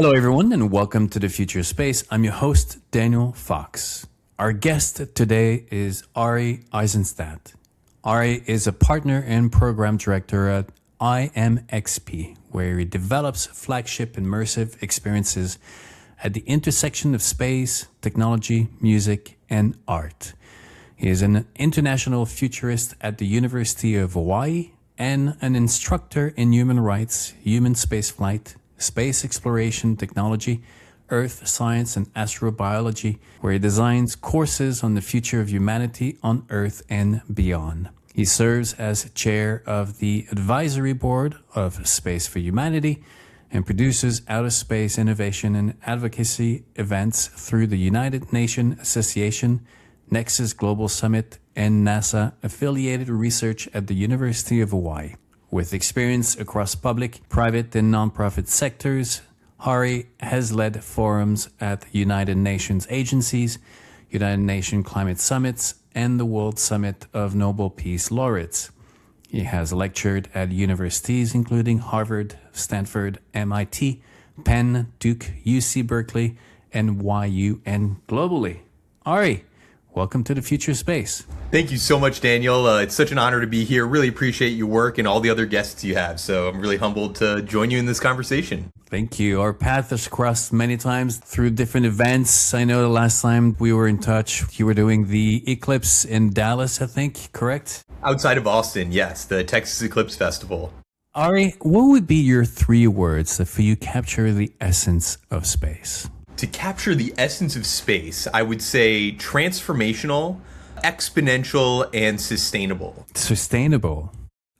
Hello, everyone, and welcome to the Future Space. I'm your host, Daniel Fox. Our guest today is Ari Eisenstat. Ari is a partner and program director at IMXP, where he develops flagship immersive experiences at the intersection of space, technology, music, and art. He is an international futurist at the University of Hawai'i and an instructor in human rights, human spaceflight, space exploration technology, earth science, and astrobiology, where he designs courses on the future of humanity on Earth and beyond. He serves as chair of the advisory board of Space for Humanity and produces outer space innovation and advocacy events through the United Nations Association, Nexus Global Summit, and NASA-affiliated research at the University of Hawaii. With experience across public, private, and nonprofit sectors, Ari has led forums at United Nations agencies, United Nations climate summits, and the World Summit of Nobel Peace Laureates. He has lectured at universities including Harvard, Stanford, MIT, Penn, Duke, UC Berkeley, NYU, and globally. Ari, welcome to the Future Space. Thank you so much, Daniel. It's such an honor to be here. Really appreciate your work and all the other guests you have. So I'm really humbled to join you in this conversation. Thank you. Our path has crossed many times through different events. I know the last time we were in touch, you were doing the Eclipse in Dallas, I think, correct? Outside of Austin, yes, the Texas Eclipse Festival. Ari, what would be your 3 words that for you capture the essence of space? To capture the essence of space, I would say transformational, exponential, and sustainable. Sustainable.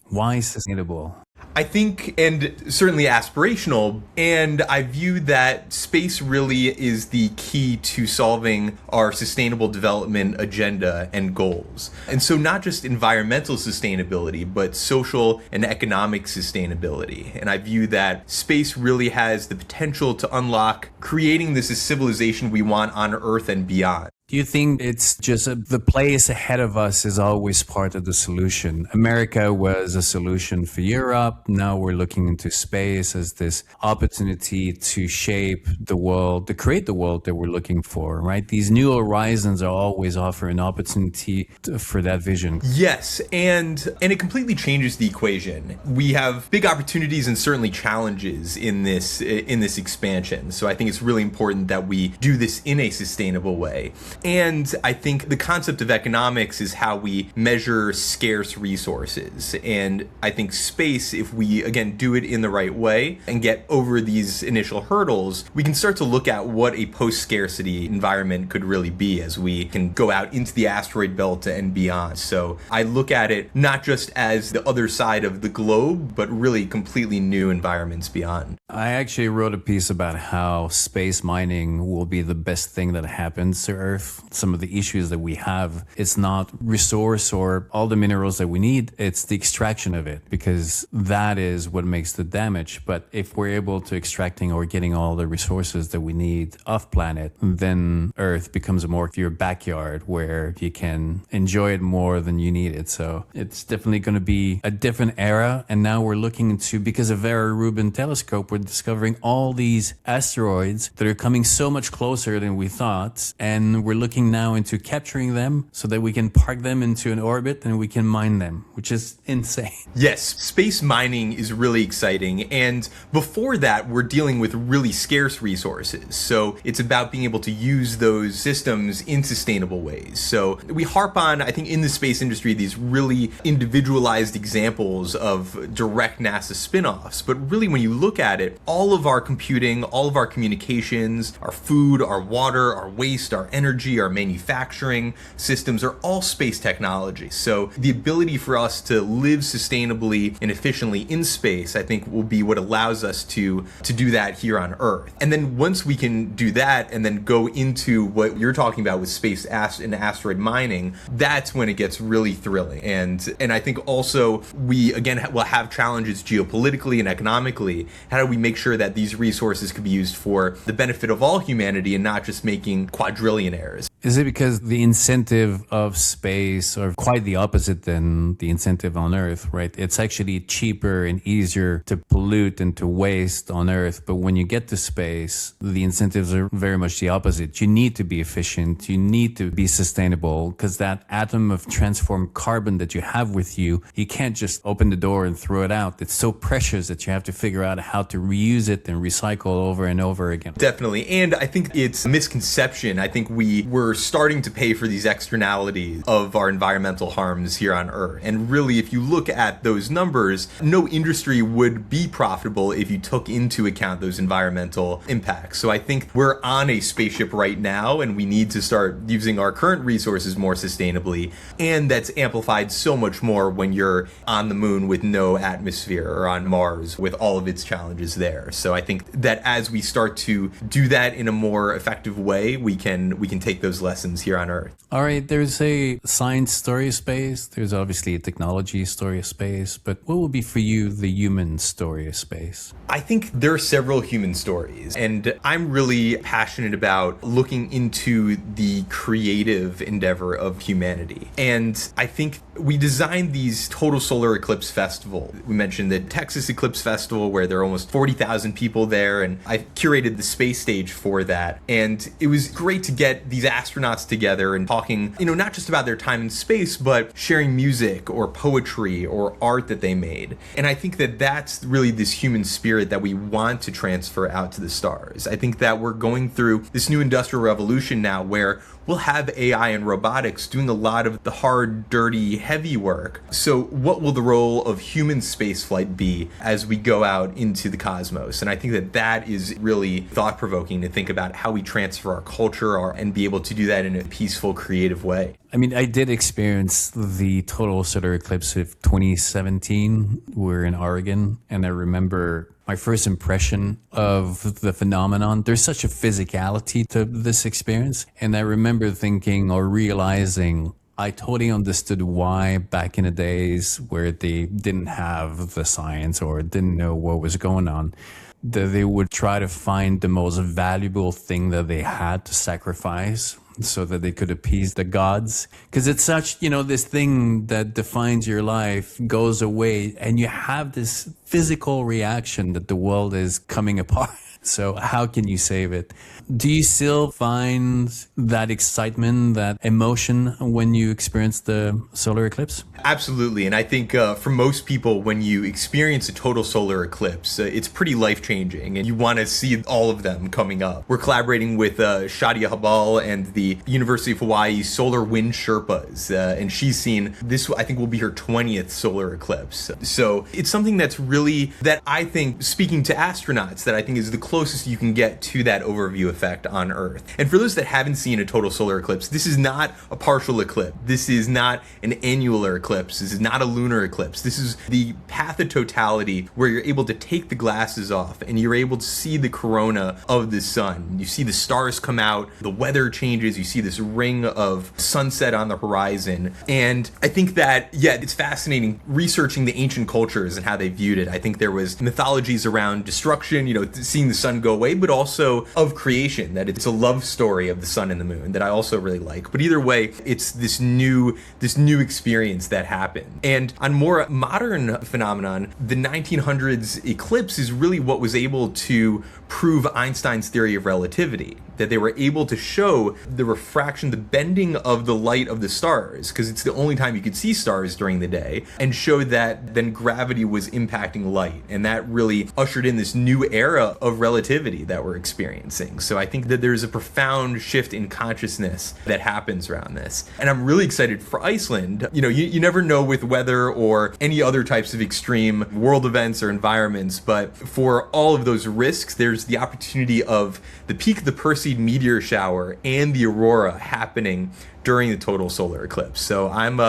Why sustainable? I think, and certainly aspirational, and I view that space really is the key to solving our sustainable development agenda and goals. And so not just environmental sustainability, but social and economic sustainability. And I view that space really has the potential to unlock creating this civilization we want on Earth and beyond. Do you think it's just the place ahead of us is always part of the solution? America was a solution for Europe. Now we're looking into space as this opportunity to shape the world, to create the world that we're looking for, right? These new horizons are always offer an opportunity for that vision. Yes, and it completely changes the equation. We have big opportunities and certainly challenges in this expansion. So I think it's really important that we do this in a sustainable way. And I think the concept of economics is how we measure scarce resources. And I think space, if we, again, do it in the right way and get over these initial hurdles, we can start to look at what a post-scarcity environment could really be as we can go out into the asteroid belt and beyond. So I look at it not just as the other side of the globe, but really completely new environments beyond. I actually wrote a piece about how space mining will be the best thing that happens to Earth. Some of the issues that we have, it's not resource or all the minerals that we need, it's the extraction of it, because that is what makes the damage. But if we're able to extracting or getting all the resources that we need off planet, then Earth becomes more of your backyard where you can enjoy it more than you need it. So it's definitely going to be a different era. And now we're looking into, because of Vera Rubin telescope, we're discovering all these asteroids that are coming so much closer than we thought. And we're looking now into capturing them so that we can park them into an orbit and we can mine them, which is insane. Yes, space mining is really exciting. And before that, we're dealing with really scarce resources. So it's about being able to use those systems in sustainable ways. So we harp on, I think, in the space industry, these really individualized examples of direct NASA spin-offs. But really, when you look at it, all of our computing, all of our communications, our food, our water, our waste, our energy, our manufacturing systems are all space technology. So the ability for us to live sustainably and efficiently in space, I think, will be what allows us to do that here on Earth. And then once we can do that and then go into what you're talking about with space and asteroid mining, that's when it gets really thrilling. And I think also we, again, will have challenges geopolitically and economically. How do we make sure that these resources could be used for the benefit of all humanity and not just making quadrillionaires? Is it because the incentive of space are quite the opposite than the incentive on Earth, right? It's actually cheaper and easier to pollute and to waste on Earth. But when you get to space, the incentives are very much the opposite. You need to be efficient. You need to be sustainable because that atom of transformed carbon that you have with you, you can't just open the door and throw it out. It's so precious that you have to figure out how to reuse it and recycle over and over again. Definitely. And I think it's a misconception. I think we're starting to pay for these externalities of our environmental harms here on Earth. And really, if you look at those numbers, no industry would be profitable if you took into account those environmental impacts. So I think we're on a spaceship right now, and we need to start using our current resources more sustainably. And that's amplified so much more when you're on the moon with no atmosphere or on Mars with all of its challenges there. So I think that as we start to do that in a more effective way, we can take those lessons here on Earth. All right, there's a science story of space. There's obviously a technology story of space. But what would be for you the human story of space? I think there are several human stories, and I'm really passionate about looking into the creative endeavor of humanity. And I think we designed these total solar eclipse festival. We mentioned the Texas Eclipse Festival, where there are almost 40,000 people there, and I curated the space stage for that. And it was great to get these astronauts together and talking, not just about their time in space, but sharing music or poetry or art that they made. And I think that that's really this human spirit that we want to transfer out to the stars. I think that we're going through this new industrial revolution now where we'll have AI and robotics doing a lot of the hard, dirty, heavy work. So what will the role of human spaceflight be as we go out into the cosmos? And I think that that is really thought-provoking to think about how we transfer our culture and be able to do that in a peaceful, creative way. I mean, I did experience the total solar eclipse of 2017. We're in Oregon, and I remember my first impression of the phenomenon. There's such a physicality to this experience. And I remember thinking or realizing I totally understood why back in the days where they didn't have the science or didn't know what was going on, that they would try to find the most valuable thing that they had to sacrifice so that they could appease the gods. Because it's such, this thing that defines your life goes away and you have this physical reaction that the world is coming apart. So how can you save it? Do you still find that excitement, that emotion when you experience the solar eclipse? Absolutely. And I think for most people, when you experience a total solar eclipse, it's pretty life-changing and you want to see all of them coming up. We're collaborating with Shadia Habal and the University of Hawaii Solar Wind Sherpas. And she's seen this, I think, will be her 20th solar eclipse. So it's something that's really, that I think, speaking to astronauts, that I think is the closest you can get to that overview effect on Earth. And for those that haven't seen a total solar eclipse, this is not a partial eclipse. This is not an annular eclipse. This is not a lunar eclipse. This is the path of totality where you're able to take the glasses off and you're able to see the corona of the sun. You see the stars come out, the weather changes, you see this ring of sunset on the horizon. And I think that, it's fascinating researching the ancient cultures and how they viewed it. I think there was mythologies around destruction, seeing the sun go away, but also of creation, that it's a love story of the sun and the moon that I also really like. But either way, it's this new experience that happened. And on more modern phenomenon, the 1900s eclipse is really what was able to prove Einstein's theory of relativity, that they were able to show the refraction, the bending of the light of the stars, because it's the only time you could see stars during the day, and showed that then gravity was impacting light. And that really ushered in this new era of relativity that we're experiencing. So I think that there's a profound shift in consciousness that happens around this. And I'm really excited for Iceland. You never know with weather or any other types of extreme world events or environments, but for all of those risks, there's the opportunity of the peak of the Perseid meteor shower and the aurora happening during the total solar eclipse. So I'm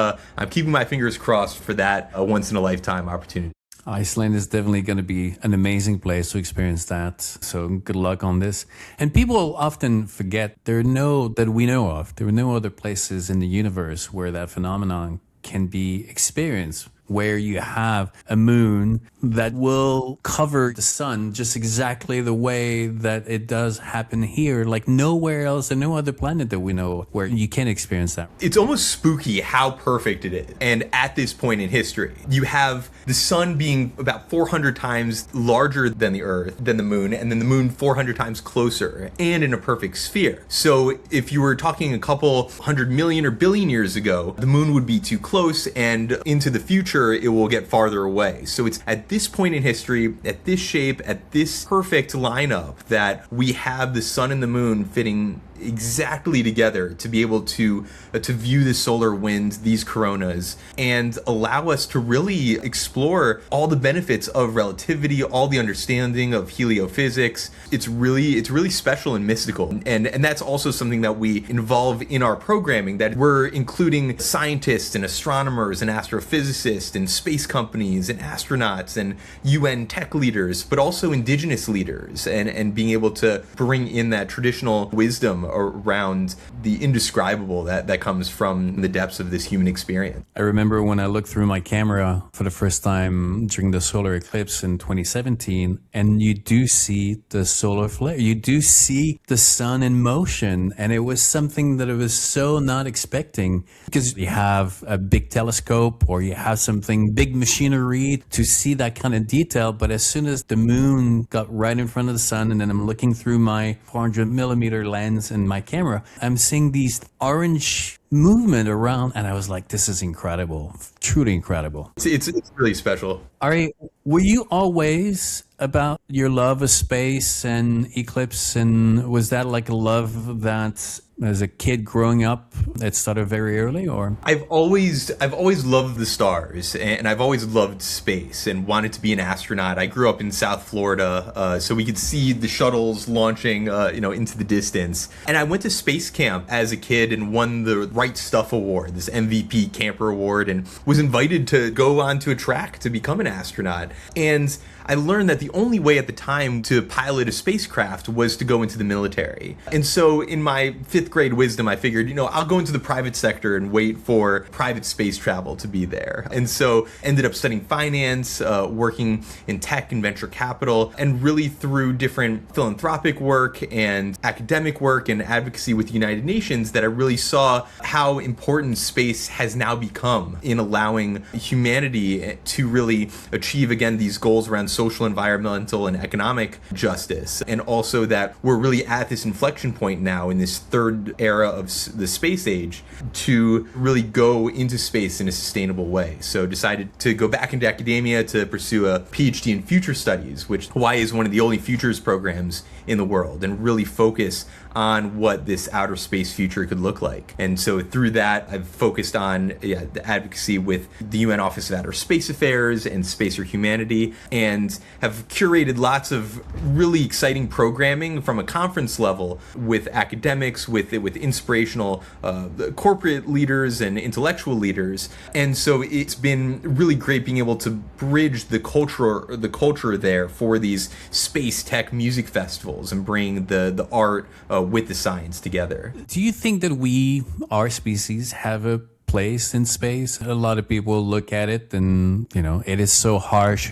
keeping my fingers crossed for that once in a lifetime opportunity. Iceland is definitely going to be an amazing place to experience that. So good luck on this. And people often forget there are no other places in the universe where that phenomenon can be experienced where you have a moon that will cover the sun just exactly the way that it does happen here, like nowhere else and no other planet that we know where you can experience that. It's almost spooky how perfect it is. And at this point in history, you have the sun being about 400 times larger than the Earth, than the moon, and then the moon 400 times closer and in a perfect sphere. So if you were talking a couple 100 million or billion years ago, the moon would be too close, and into the future, it will get farther away. So it's at this point in history, at this shape, at this perfect lineup, that we have the sun and the moon fitting exactly together to be able to view the solar wind, these coronas, and allow us to really explore all the benefits of relativity, all the understanding of heliophysics. It's really special and mystical. And that's also something that we involve in our programming, that we're including scientists and astronomers and astrophysicists and space companies and astronauts and UN tech leaders, but also indigenous leaders, and being able to bring in that traditional wisdom around the indescribable that comes from the depths of this human experience. I remember when I looked through my camera for the first time during the solar eclipse in 2017, and you do see the solar flare, you do see the sun in motion, and it was something that I was so not expecting, because you have a big telescope or you have something big machinery to see that kind of detail, but as soon as the moon got right in front of the sun, and then I'm looking through my 400 millimeter lens and my camera, I'm seeing these orange movement around, and I was like, this is incredible, truly incredible. It's really special. Ari, were you always about your love of space and Eclipse, and was that like a love that as a kid growing up it started very early? Or I've always loved the stars, and I've always loved space and wanted to be an astronaut. I grew up in South Florida, so we could see the shuttles launching into the distance, and I went to space camp as a kid and won the Right Stuff Award, this MVP camper award, and was invited to go onto a track to become an astronaut. And I learned that the only way at the time to pilot a spacecraft was to go into the military. And so in my 5th grade wisdom, I figured, I'll go into the private sector and wait for private space travel to be there. And so ended up studying finance, working in tech and venture capital, and really through different philanthropic work and academic work and advocacy with the United Nations, that I really saw how important space has now become in allowing humanity to really achieve, again, these goals around social, environmental, and economic justice. And also that we're really at this inflection point now in this 3rd era of the space age to really go into space in a sustainable way. So decided to go back into academia to pursue a PhD in future studies, which Hawaii is one of the only futures programs in the world, and really focus on what this outer space future could look like. And so through that, I've focused on the advocacy with the UN Office of Outer Space Affairs and Space for Humanity, and have curated lots of really exciting programming from a conference level with academics, with inspirational corporate leaders and intellectual leaders. And so it's been really great being able to bridge the culture there for these space tech music festivals and bring the art with the science together. do you think that our species, have a place in space? A lot of people look at it and, it is so harsh.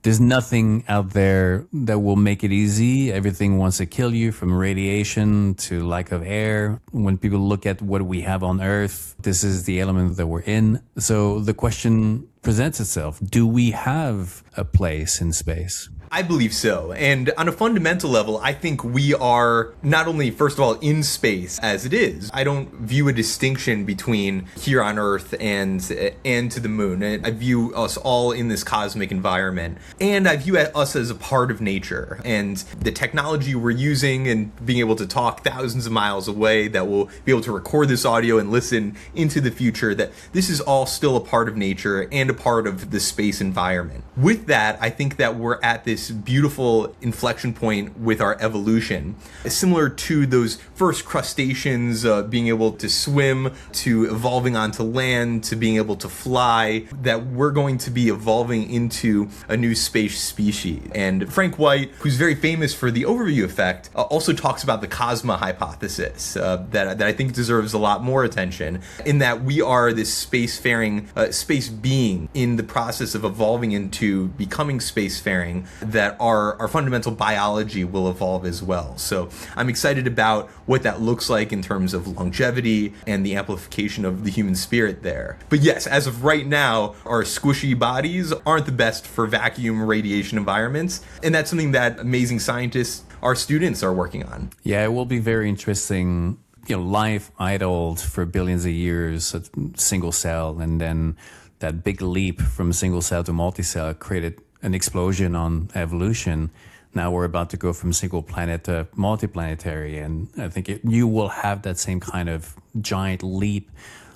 There's nothing out there that will make it easy. Everything wants to kill you, from radiation to lack of air. When people look at what we have on Earth, this is the element that we're in. So the question presents itself, do we have a place in space? I believe so. And on a fundamental level, I think we are not only, first of all, in space as it is. I don't view a distinction between here on Earth and to the moon. I view us all in this cosmic environment. And I view us as a part of nature. And the technology we're using, and being able to talk thousands of miles away, that will be able to record this audio and listen into the future, that this is all still a part of nature and a part of the space environment. With that, I think that we're at this this beautiful inflection point with our evolution, similar to those first crustaceans being able to swim, to evolving onto land, to being able to fly, that we're going to be evolving into a new space species. And Frank White, who's very famous for the overview effect, also talks about the Cosma hypothesis that I think deserves a lot more attention, in that we are this spacefaring space being in the process of evolving into becoming spacefaring, that our fundamental biology will evolve as well. So I'm excited about what that looks like in terms of longevity and the amplification of the human spirit there. But yes, as of right now, our squishy bodies aren't the best for vacuum radiation environments, and that's something that amazing scientists, our students, are working on. Yeah, it will be very interesting. Life idled for billions of years, a single cell, and then that big leap from single cell to multi-cell created an explosion on evolution. Now we're about to go from single planet to multiplanetary, and I think you will have that same kind of giant leap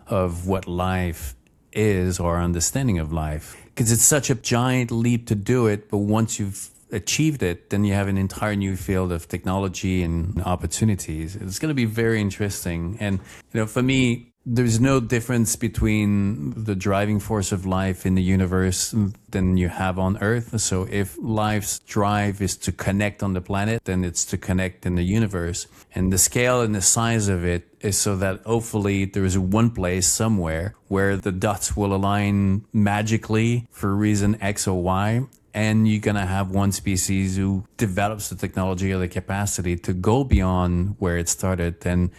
of what life is, or understanding of life, because it's such a giant leap to do it. But once you've achieved it, then you have an entire new field of technology and opportunities. It's going to be very interesting. And for me, there's no difference between the driving force of life in the universe than you have on Earth. So if life's drive is to connect on the planet, then it's to connect in the universe. And the scale and the size of it is so that hopefully there is one place somewhere where the dots will align magically for reason X or Y. And you're going to have one species who develops the technology or the capacity to go beyond where it started. And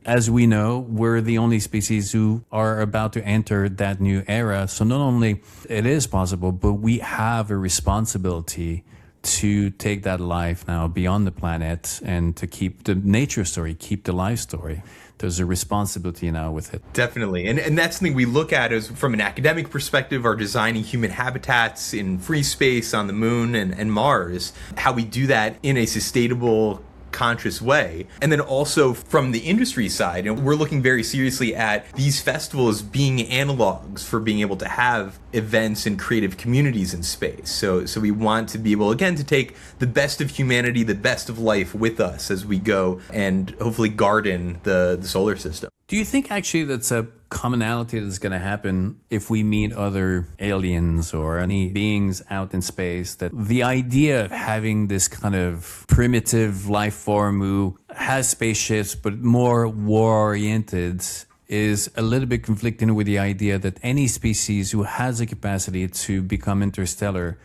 as we know, we're the only species who are about to enter that new era. So not only it is possible, but we have a responsibility to take that life now beyond the planet and to keep the nature story, keep the life story. There's a responsibility now with it. Definitely. And that's something we look at as, from an academic perspective, are designing human habitats in free space on the moon and Mars, how we do that in a sustainable, conscious way. And then also from the industry side, we're looking very seriously at these festivals being analogs for being able to have events and creative communities in space. So we want to be able, again, to take the best of humanity, the best of life with us as we go and hopefully garden the solar system. Do you think actually that's a commonality that's going to happen if we meet other aliens or any beings out in space, that the idea of having this kind of primitive life form who has spaceships but more war-oriented is a little bit conflicting with the idea that any species who has a capacity to become interstellar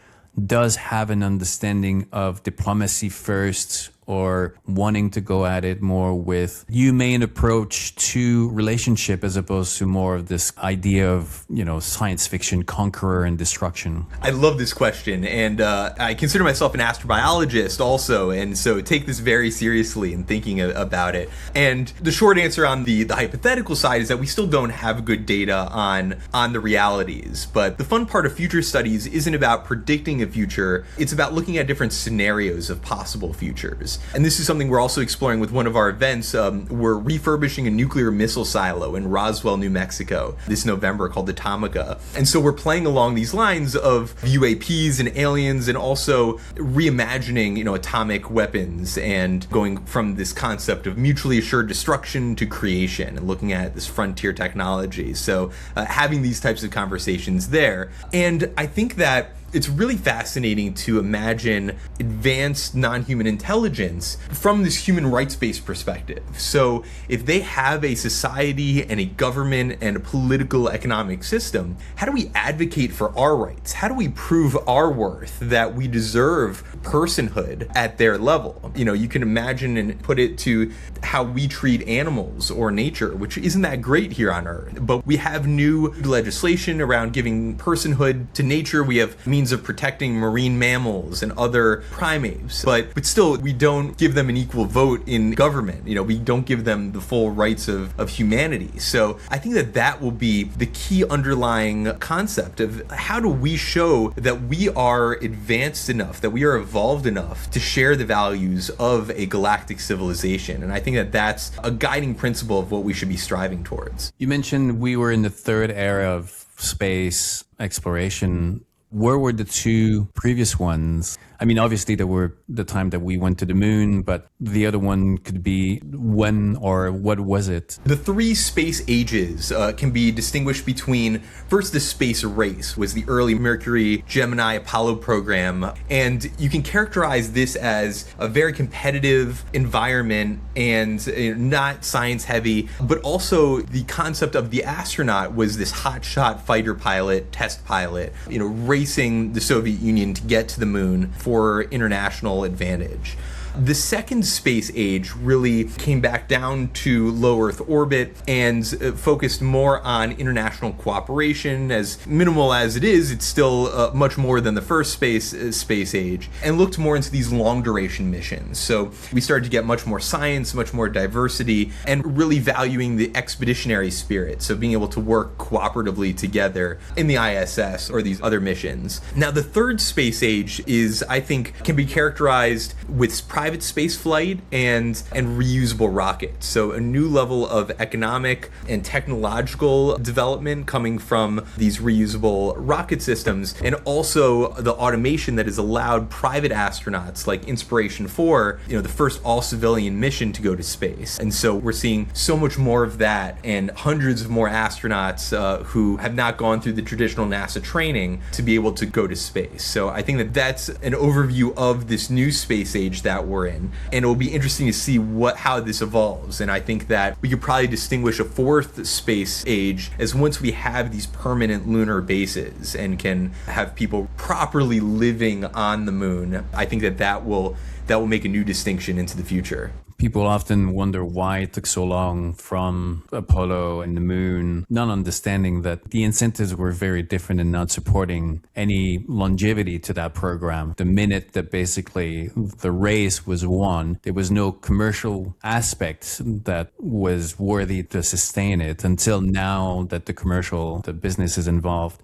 does have an understanding of diplomacy first, or wanting to go at it more with humane approach to relationship as opposed to more of this idea of, science fiction conqueror and destruction? I love this question. And I consider myself an astrobiologist also. And so take this very seriously in thinking about it. And the short answer on the hypothetical side is that we still don't have good data on the realities. But the fun part of future studies isn't about predicting a future. It's about looking at different scenarios of possible futures. And this is something we're also exploring with one of our events. We're refurbishing a nuclear missile silo in Roswell, New Mexico this November called the Tomica. And so we're playing along these lines of UAPs and aliens, and also reimagining, atomic weapons, and going from this concept of mutually assured destruction to creation, and looking at this frontier technology. So having these types of conversations there. And I think that it's really fascinating to imagine advanced non-human intelligence from this human rights-based perspective. So if they have a society and a government and a political economic system, how do we advocate for our rights? How do we prove our worth, that we deserve personhood at their level? You can imagine and put it to how we treat animals or nature, which isn't that great here on Earth. But we have new legislation around giving personhood to nature. We have means of protecting marine mammals and other primates, but still we don't give them an equal vote in government. We don't give them the full rights of humanity. So I think that will be the key underlying concept of how do we show that we are advanced enough, that we are evolved enough to share the values of a galactic civilization. And I think that's a guiding principle of what we should be striving towards. You mentioned we were in the third era of space exploration. Where were the two previous ones? I mean, obviously there were the time that we went to the moon, but the other one could be when or what was it? The three space ages can be distinguished between, first, the space race was the early Mercury, Gemini, Apollo program. And you can characterize this as a very competitive environment and not science heavy, but also the concept of the astronaut was this hotshot fighter pilot, test pilot, racing the Soviet Union to get to the moon for international advantage. The second space age really came back down to low Earth orbit and focused more on international cooperation. As minimal as it is, it's still much more than the first space age, and looked more into these long duration missions. So we started to get much more science, much more diversity, and really valuing the expeditionary spirit. So being able to work cooperatively together in the ISS or these other missions. Now, the third space age is, I think, can be characterized with private space flight and reusable rockets. So a new level of economic and technological development coming from these reusable rocket systems, and also the automation that has allowed private astronauts like Inspiration 4, the first all-civilian mission to go to space. And so we're seeing so much more of that, and hundreds of more astronauts who have not gone through the traditional NASA training to be able to go to space. So I think that that's an overview of this new space age that we're in, and it will be interesting to see how this evolves. And I think that we could probably distinguish a fourth space age as once we have these permanent lunar bases and can have people properly living on the moon. I think that will make a new distinction into the future. People often wonder why it took so long from Apollo and the moon, not understanding that the incentives were very different and not supporting any longevity to that program. The minute that basically the race was won, there was no commercial aspect that was worthy to sustain it until now that the business is involved.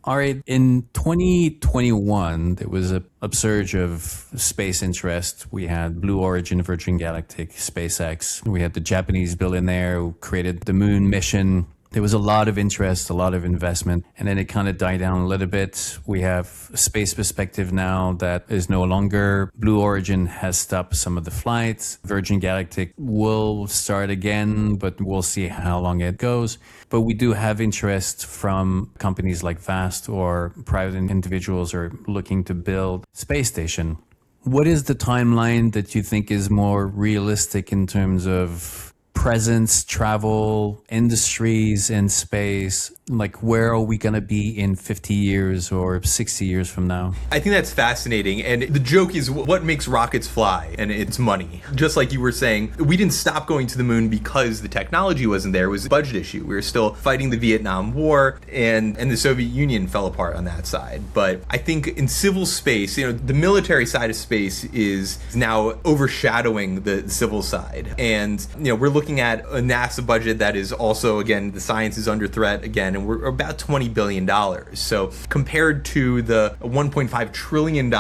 All right, in 2021, there was a upsurge of space interest. We had Blue Origin, Virgin Galactic, SpaceX. We had the Japanese billionaire who created the moon mission. There was a lot of interest, a lot of investment, and then it kind of died down a little bit. We have Space Perspective now that is no longer. Blue Origin has stopped some of the flights. Virgin Galactic will start again, but we'll see how long it goes. But we do have interest from companies like VAST or private individuals are looking to build space station. What is the timeline that you think is more realistic in terms of presence, travel, industries in space? Like, where are we going to be in 50 years or 60 years from now? I think that's fascinating. And the joke is what makes rockets fly, and it's money. Just like you were saying, we didn't stop going to the moon because the technology wasn't there. It was a budget issue. We were still fighting the Vietnam War, and the Soviet Union fell apart on that side. But I think in civil space, the military side of space is now overshadowing the civil side. And, we're looking at a NASA budget that is also, again, the science is under threat again, and we're about $20 billion. So compared to the $1.5 trillion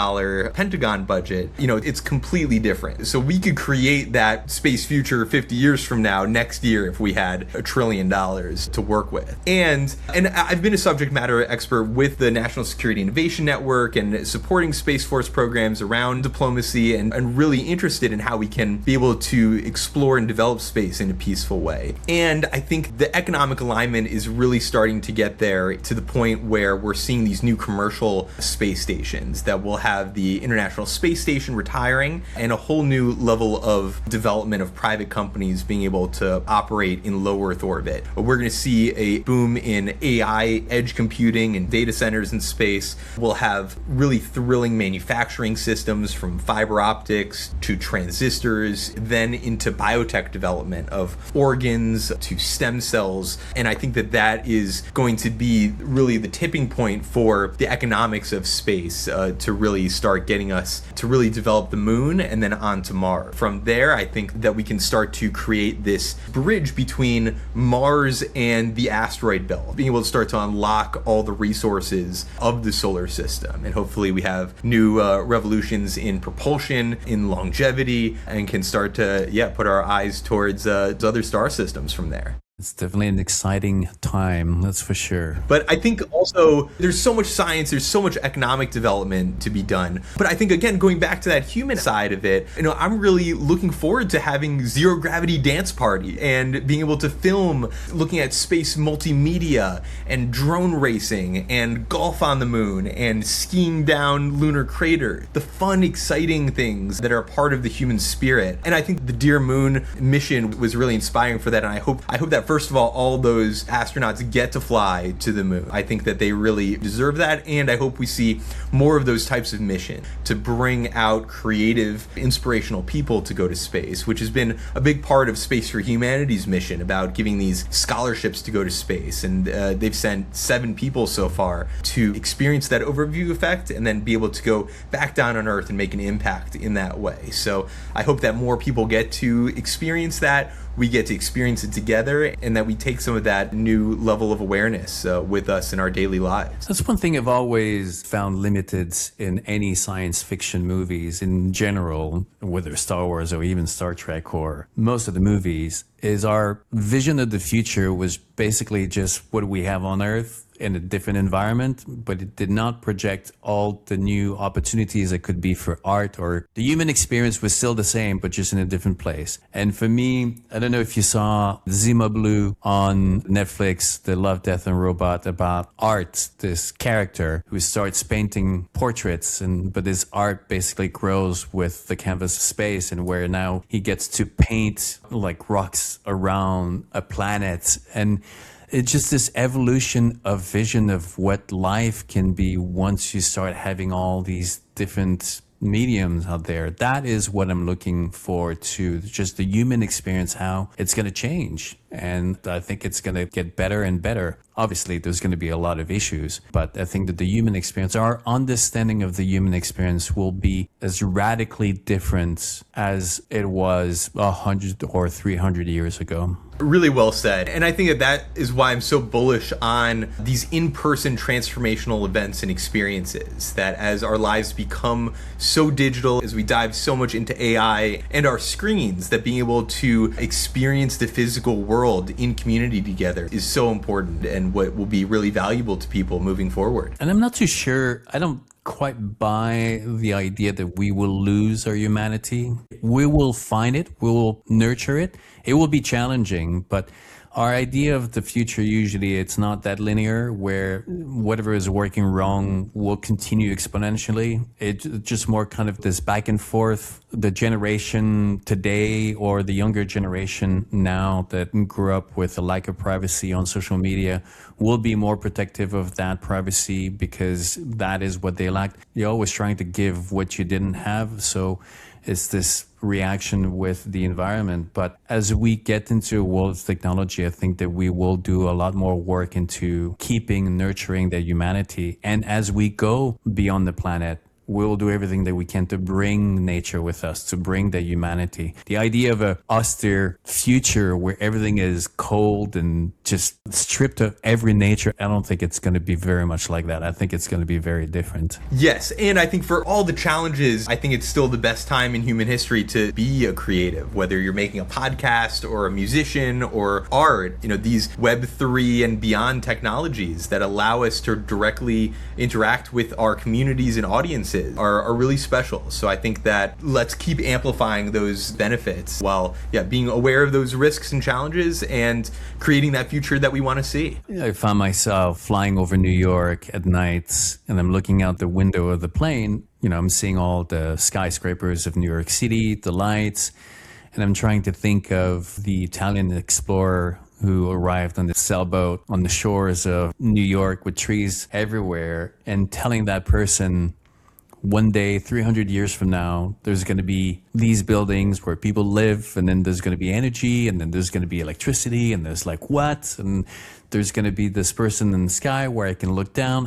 Pentagon budget, it's completely different. So we could create that space future 50 years from now, next year, if we had $1 trillion to work with. And I've been a subject matter expert with the National Security Innovation Network and supporting Space Force programs around diplomacy, and really interested in how we can be able to explore and develop space in a peaceful way. And I think the economic alignment is really starting to get there to the point where we're seeing these new commercial space stations that will have the International Space Station retiring and a whole new level of development of private companies being able to operate in low Earth orbit. We're going to see a boom in AI, edge computing, and data centers in space. We'll have really thrilling manufacturing systems from fiber optics to transistors, then into biotech development of organs to stem cells. And I think that is going to be really the tipping point for the economics of space to really start getting us to really develop the moon and then on to Mars. From there, I think that we can start to create this bridge between Mars and the asteroid belt, being able to start to unlock all the resources of the solar system. And hopefully we have new revolutions in propulsion, in longevity, and can start to put our eyes towards other star systems from there. It's definitely an exciting time, that's for sure. But I think also there's so much science, there's so much economic development to be done. But I think, again, going back to that human side of it, I'm really looking forward to having zero gravity dance party and being able to film, looking at space multimedia and drone racing and golf on the moon and skiing down lunar crater. The fun, exciting things that are part of the human spirit. And I think the Dear Moon mission was really inspiring for that. And I hope that, first of all those astronauts get to fly to the moon. I think that they really deserve that, and I hope we see more of those types of missions to bring out creative, inspirational people to go to space, which has been a big part of Space for Humanity's mission about giving these scholarships to go to space. And they've sent 7 people so far to experience that overview effect and then be able to go back down on Earth and make an impact in that way. So I hope that more people get to experience that, we get to experience it together, and that we take some of that new level of awareness with us in our daily lives. That's one thing I've always found limited in any science fiction movies in general, whether Star Wars or even Star Trek or most of the movies, is our vision of the future was basically just what we have on Earth in a different environment, but it did not project all the new opportunities it could be for art, or the human experience was still the same, but just in a different place. And for me, I don't know if you saw Zima Blue on Netflix, the Love, Death and Robot, about art, this character who starts painting portraits, but his art basically grows with the canvas of space, and where now he gets to paint like rocks around a planet. And it's just this evolution of vision of what life can be once you start having all these different mediums out there. That is what I'm looking forward to, just the human experience, how it's going to change. And I think it's going to get better and better. Obviously, there's going to be a lot of issues, but I think that the human experience, our understanding of the human experience, will be as radically different as it was 100 or 300 years ago. Really well said. And I think that is why I'm so bullish on these in-person transformational events and experiences, that as our lives become so digital, as we dive so much into AI and our screens, that being able to experience the physical world in community together is so important, and what will be really valuable to people moving forward. And I'm not too sure, I don't quite buy the idea that we will lose our humanity. We will find it, we will nurture it. It will be challenging, but our idea of the future, usually it's not that linear, where whatever is working wrong will continue exponentially. It's just more kind of this back and forth. The generation today, or the younger generation now that grew up with a lack of privacy on social media, will be more protective of that privacy because that is what they lacked. You're always trying to give what you didn't have. So it's this reaction with the environment. But as we get into a world of technology, I think that we will do a lot more work into keeping, nurturing the humanity. And as we go beyond the planet, we'll do everything that we can to bring nature with us, to bring the humanity. The idea of a austere future where everything is cold and just stripped of every nature, I don't think it's going to be very much like that. I think it's going to be very different. Yes, and I think for all the challenges, I think it's still the best time in human history to be a creative, whether you're making a podcast or a musician or art. These Web3 and beyond technologies that allow us to directly interact with our communities and audiences are really special. So I think that let's keep amplifying those benefits while being aware of those risks and challenges and creating that future that we want to see. I found myself flying over New York at night, and I'm looking out the window of the plane. I'm seeing all the skyscrapers of New York City, the lights, and I'm trying to think of the Italian explorer who arrived on the sailboat on the shores of New York with trees everywhere, and telling that person, one day, 300 years from now, there's going to be these buildings where people live, and then there's going to be energy, and then there's going to be electricity, and there's what? And there's going to be this person in the sky where I can look down.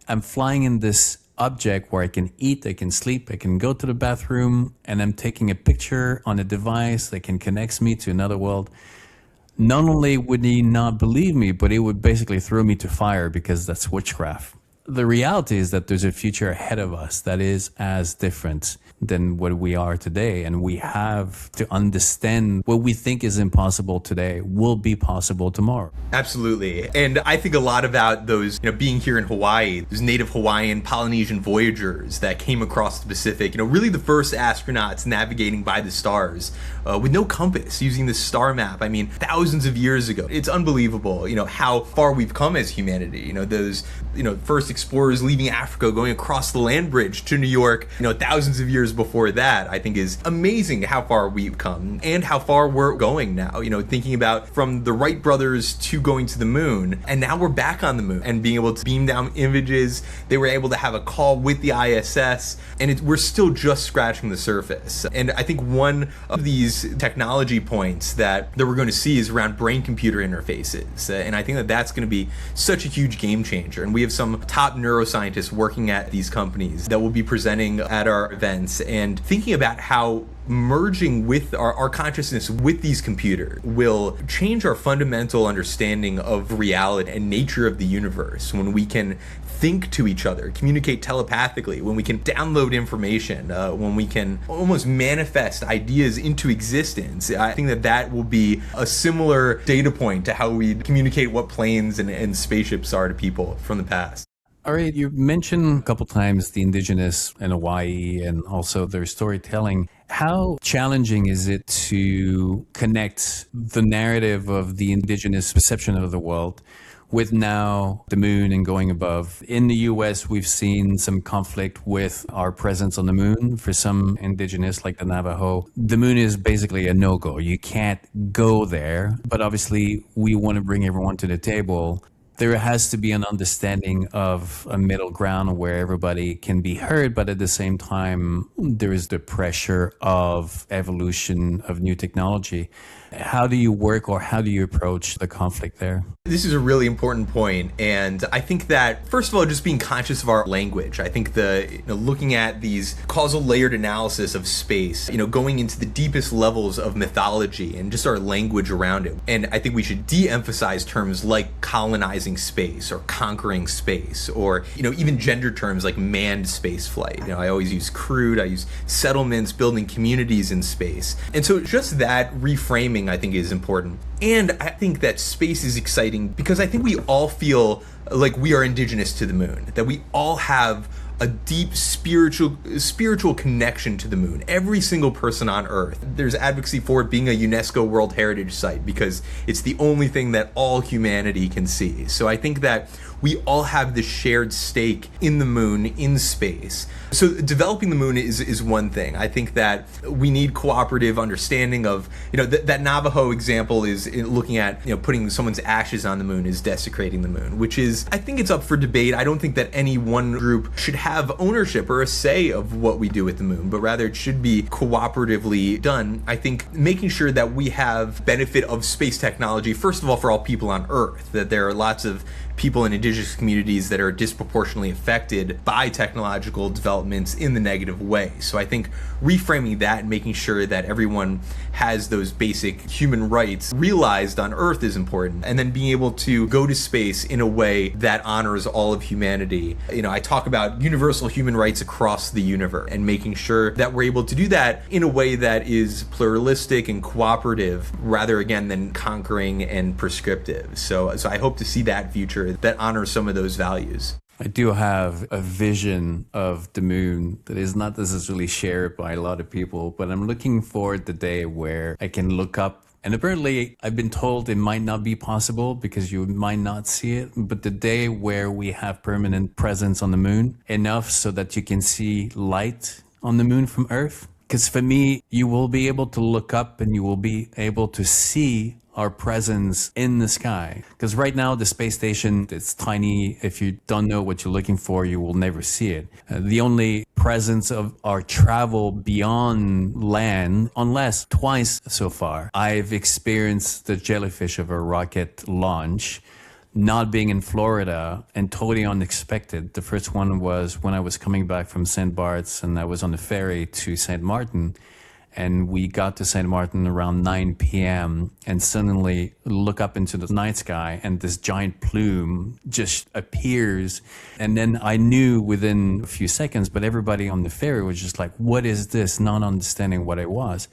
I'm flying in this object where I can eat, I can sleep, I can go to the bathroom, and I'm taking a picture on a device that can connect me to another world. Not only would he not believe me, but it would basically throw me to fire because that's witchcraft. The reality is that there's a future ahead of us that is as different than what we are today. And we have to understand what we think is impossible today will be possible tomorrow. Absolutely. And I think a lot about those, being here in Hawaii, those native Hawaiian Polynesian voyagers that came across the Pacific, really the first astronauts navigating by the stars with no compass, using the star map. I mean, thousands of years ago. It's unbelievable, how far we've come as humanity. Those, first explorers leaving Africa, going across the land bridge to New York, thousands of years before that, I think is amazing how far we've come and how far we're going now. Thinking about from the Wright brothers to going to the moon, and now we're back on the moon and being able to beam down images. They were able to have a call with the ISS, and we're still just scratching the surface. And I think one of these technology points that we're going to see is around brain-computer interfaces. And I think that that's going to be such a huge game changer. And we have some top neuroscientists working at these companies that will be presenting at our events and thinking about how merging with our consciousness with these computers will change our fundamental understanding of reality and nature of the universe. When we can think to each other, communicate telepathically, when we can download information, when we can almost manifest ideas into existence, I think that will be a similar data point to how we communicate what planes and spaceships are to people from the past. Ari, you mentioned a couple times the indigenous in Hawaii and also their storytelling. How challenging is it to connect the narrative of the indigenous perception of the world with now the moon and going above? In the US, we've seen some conflict with our presence on the moon. For some indigenous, like the Navajo, the moon is basically a no-go. You can't go there. But obviously, we want to bring everyone to the table. There has to be an understanding of a middle ground where everybody can be heard, but at the same time, there is the pressure of evolution of new technology. How do you work, or how do you approach the conflict there? This is a really important point, and I think that first of all, just being conscious of our language. I think looking at these causal layered analysis of space, going into the deepest levels of mythology and just our language around it. And I think we should de-emphasize terms like colonizing space or conquering space, or even gender terms like manned space flight. I always use crewed. I use settlements, building communities in space, and so just that reframing I think is important. And I think that space is exciting because I think we all feel like we are indigenous to the moon, that we all have a deep spiritual connection to the moon. Every single person on Earth. There's advocacy for it being a UNESCO World Heritage Site because it's the only thing that all humanity can see. So I think that we all have this shared stake in the moon, in space. So developing the moon is one thing. I think that we need cooperative understanding of, that Navajo example is looking at, putting someone's ashes on the moon is desecrating the moon, which is, I think it's up for debate. I don't think that any one group should have ownership or a say of what we do with the moon, but rather it should be cooperatively done. I think making sure that we have benefit of space technology, first of all, for all people on Earth, that there are lots of people in indigenous communities that are disproportionately affected by technological developments in the negative way. So I think reframing that and making sure that everyone has those basic human rights realized on Earth is important. And then being able to go to space in a way that honors all of humanity. I talk about universal human rights across the universe and making sure that we're able to do that in a way that is pluralistic and cooperative rather, again, than conquering and prescriptive. So I hope to see that future that honors some of those values. I do have a vision of the moon that is not necessarily shared by a lot of people, but I'm looking forward to the day where I can look up. And apparently, I've been told it might not be possible because you might not see it, but the day where we have permanent presence on the moon, enough so that you can see light on the moon from Earth. Because for me, you will be able to look up and you will be able to see our presence in the sky. Because right now, the space station, it's tiny. If you don't know what you're looking for, you will never see it. The only presence of our travel beyond land, unless twice so far, I've experienced the jellyfish of a rocket launch, not being in Florida and totally unexpected. The first one was when I was coming back from St. Bart's and I was on the ferry to St. Martin. And we got to St. Martin around 9 p.m. and suddenly look up into the night sky and this giant plume just appears. And then I knew within a few seconds, but everybody on the ferry was just like, what is this? Not understanding what it was.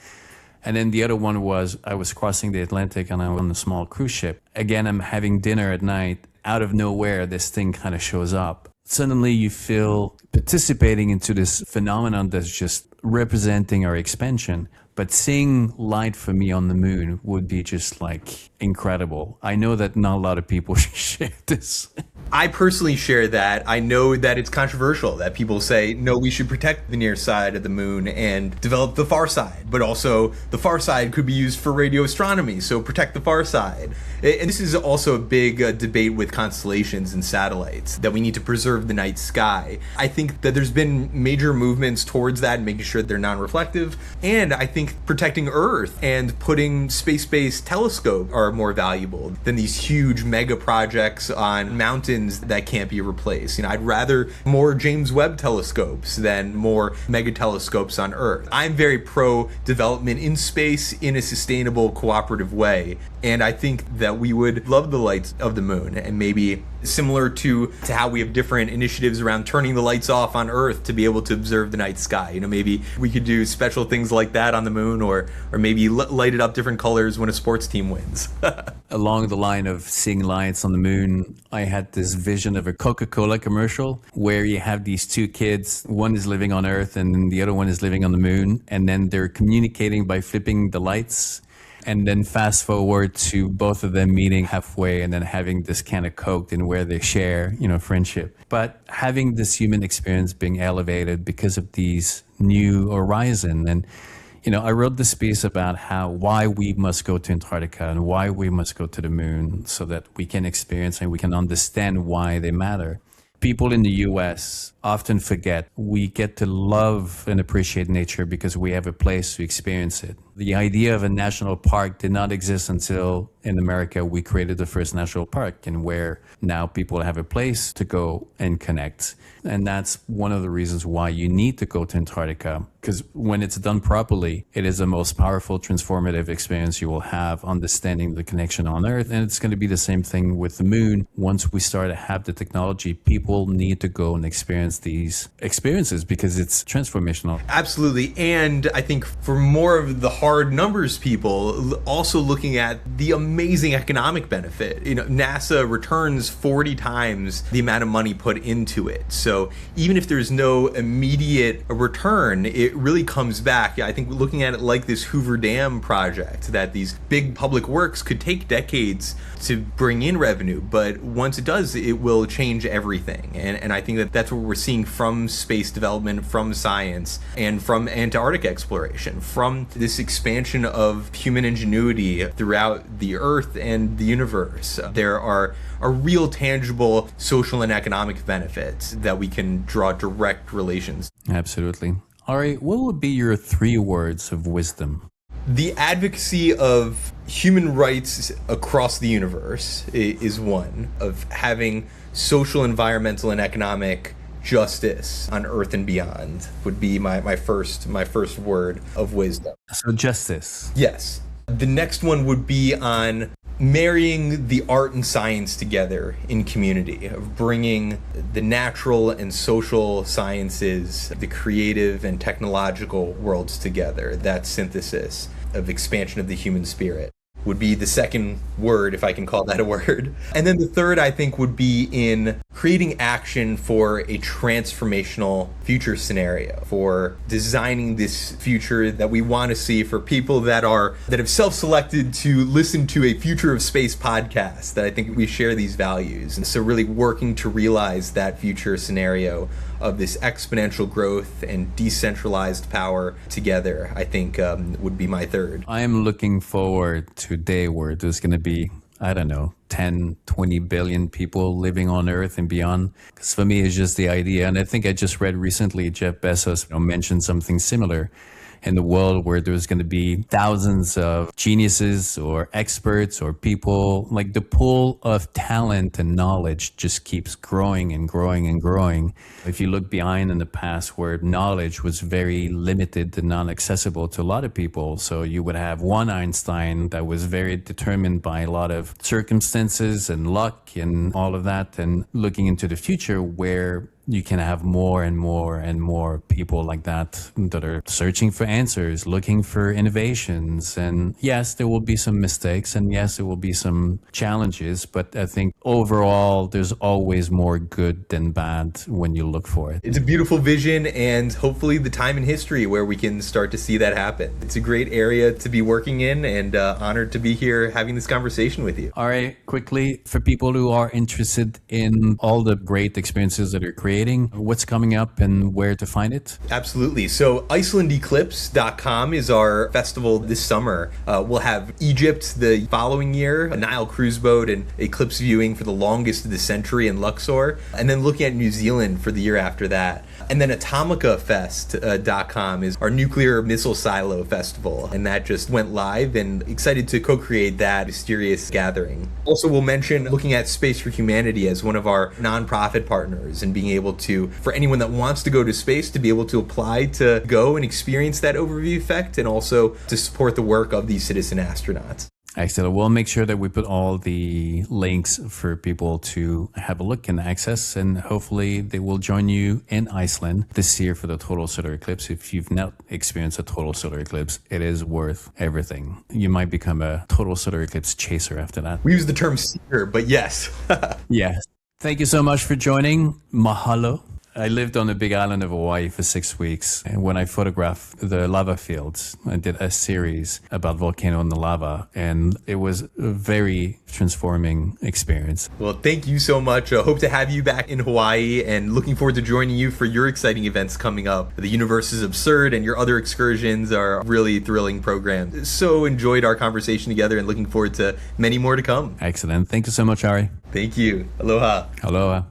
And then the other one was I was crossing the Atlantic and I was on a small cruise ship. Again, I'm having dinner at night. Out of nowhere, this thing kind of shows up. Suddenly you feel participating into this phenomenon that's just representing our expansion. But seeing light for me on the moon would be just like incredible. I know that not a lot of people share this. I personally share that. I know that it's controversial, that people say, no, we should protect the near side of the moon and develop the far side. But also, the far side could be used for radio astronomy, so protect the far side. And this is also a big debate with constellations and satellites, that we need to preserve the night sky. I think that there's been major movements towards that, making sure they're non-reflective. And I think protecting Earth and putting space-based telescope are more valuable than these huge mega projects on mountains that can't be replaced. I'd rather more James Webb telescopes than more mega telescopes on Earth. I'm very pro development in space in a sustainable, cooperative way. And I think that we would love the lights of the moon, and maybe similar to how we have different initiatives around turning the lights off on Earth to be able to observe the night sky. Maybe we could do special things like that on the moon, or maybe light it up different colors when a sports team wins. Along the line of seeing lights on the moon, I had this vision of a Coca-Cola commercial where you have these two kids, one is living on Earth and the other one is living on the moon, and then they're communicating by flipping the lights. And then fast forward to both of them meeting halfway and then having this can of Coke and where they share, friendship. But having this human experience being elevated because of these new horizon. And, I wrote this piece about why we must go to Antarctica and why we must go to the moon so that we can experience and we can understand why they matter. People in the US often forget we get to love and appreciate nature because we have a place to experience it. The idea of a national park did not exist until in America we created the first national park, and where now people have a place to go and connect. And that's one of the reasons why you need to go to Antarctica, because when it's done properly, it is the most powerful transformative experience you will have, understanding the connection on Earth. And it's going to be the same thing with the moon. Once we start to have the technology, people need to go and experience these experiences because it's transformational. Absolutely. And I think for more of the hard numbers people, also looking at the amazing economic benefit. NASA returns 40 times the amount of money put into it. So even if there's no immediate return, it really comes back. I think looking at it like this Hoover Dam project, that these big public works could take decades to bring in revenue, but once it does, it will change everything. And I think that that's what we're seeing from space development, from science, and from Antarctic exploration, from this expansion of human ingenuity throughout the Earth and the universe. There are real tangible social and economic benefits that we can draw direct relations. Absolutely. Ari, what would be your 3 words of wisdom? The advocacy of human rights across the universe is one, of having social, environmental, and economic justice on Earth and beyond would be my first word of wisdom. So justice. Yes. The next one would be on marrying the art and science together in community, of bringing the natural and social sciences, the creative and technological worlds together. That synthesis of expansion of the human spirit would be the second word, if I can call that a word. And then the third, I think, would be in creating action for a transformational future scenario, for designing this future that we want to see for people that have self-selected to listen to a Future of Space podcast, that I think we share these values. And so really working to realize that future scenario of this exponential growth and decentralized power together, I think would be my third. I am looking forward to a day where there's going to be, 10, 20 billion people living on Earth and beyond. Because for me, it's just the idea. And I think I just read recently Jeff Bezos mentioned something similar. in the world where there's going to be thousands of geniuses or experts or people. Like the pool of talent and knowledge just keeps growing and growing and growing. If you look behind in the past where knowledge was very limited and not accessible to a lot of people, so you would have one Einstein that was very determined by a lot of circumstances and luck and all of that, and looking into the future where you can have more and more and more people like that that are searching for answers, looking for innovations. And yes, there will be some mistakes, and yes, there will be some challenges, but I think overall there's always more good than bad when you look for it. It's a beautiful vision, and hopefully the time in history where we can start to see that happen. It's a great area to be working in, and honored to be here having this conversation with you. All right, quickly, for people who are interested in all the great experiences that you're creating, what's coming up and where to find it? Absolutely. So IcelandEclipse.com is our festival this summer. We'll have Egypt the following year, a Nile cruise boat and eclipse viewing for the longest of the century in Luxor, and then looking at New Zealand for the year after that. And then AtomicaFest.com is our nuclear missile silo festival, and that just went live, and excited to co-create that mysterious gathering. Also, we'll mention looking at Space for Humanity as one of our nonprofit partners, and being able to, for anyone that wants to go to space, to be able to apply to go and experience that overview effect, and also to support the work of these citizen astronauts. Excellent. We'll make sure that we put all the links for people to have a look and access, and hopefully they will join you in Iceland this year for the total solar eclipse. If you've not experienced a total solar eclipse, it is worth everything. You might become a total solar eclipse chaser after that. We use the term seeker, but yes. Yes. Thank you so much for joining. Mahalo. I lived on the big island of Hawaii for 6 weeks. And when I photographed the lava fields, I did a series about volcano and the lava. And it was a very transforming experience. Well, thank you so much. Hope to have you back in Hawaii, and looking forward to joining you for your exciting events coming up. The Universe is Absurd and your other excursions are really thrilling programs. So enjoyed our conversation together, and looking forward to many more to come. Excellent. Thank you so much, Ari. Thank you. Aloha. Aloha.